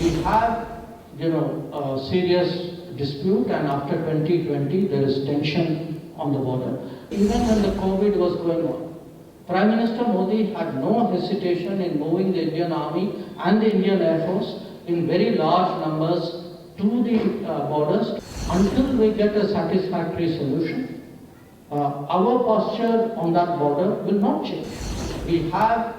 we have, a serious dispute, and after 2020 there is tension on the border. Even when the COVID was going on, Prime Minister Modi had no hesitation in moving the Indian Army and the Indian Air Force in very large numbers to the borders until we get a satisfactory solution. Our posture on that border will not change. We have,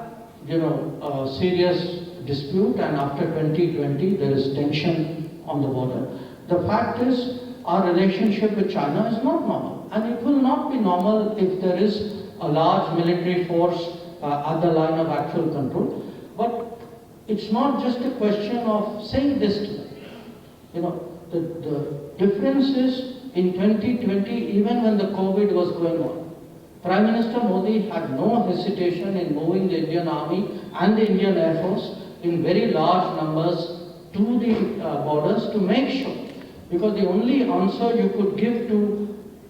a serious dispute, and after 2020 there is tension on the border. The fact is, our relationship with China is not normal, and it will not be normal if there is a large military force at the line of actual control. But it's not just a question of saying this to them. The difference is in 2020, even when the COVID was going on, Prime Minister Modi had no hesitation in moving the Indian Army and the Indian Air Force in very large numbers to the borders to make sure, because the only answer you could give to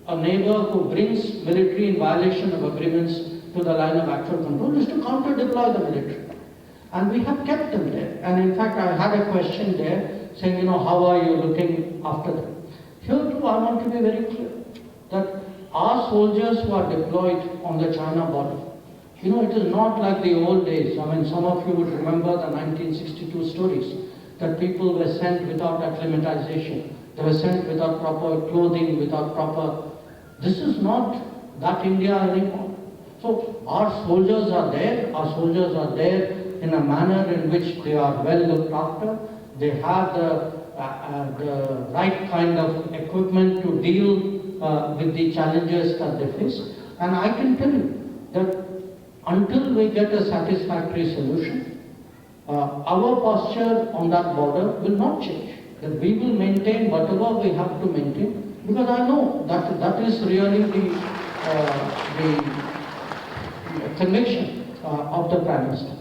a neighbor who brings military in violation of agreements to the line of actual control is to counter-deploy the military. And we have kept them there. And in fact, I had a question there saying, how are you looking after them? Here too, I want to be very clear that our soldiers who are deployed on the China border, it is not like the old days. I mean, some of you would remember the 1962 stories that people were sent without acclimatization. They were sent without proper clothing, without proper... This is not that India anymore. So our soldiers are there. Our soldiers are there in a manner in which they are well looked after. They have the right kind of equipment to deal with the challenges that they face. And I can tell you that until we get a satisfactory solution, our posture on that border will not change. That we will maintain whatever we have to maintain, because I know that is really the conviction of the Prime Minister.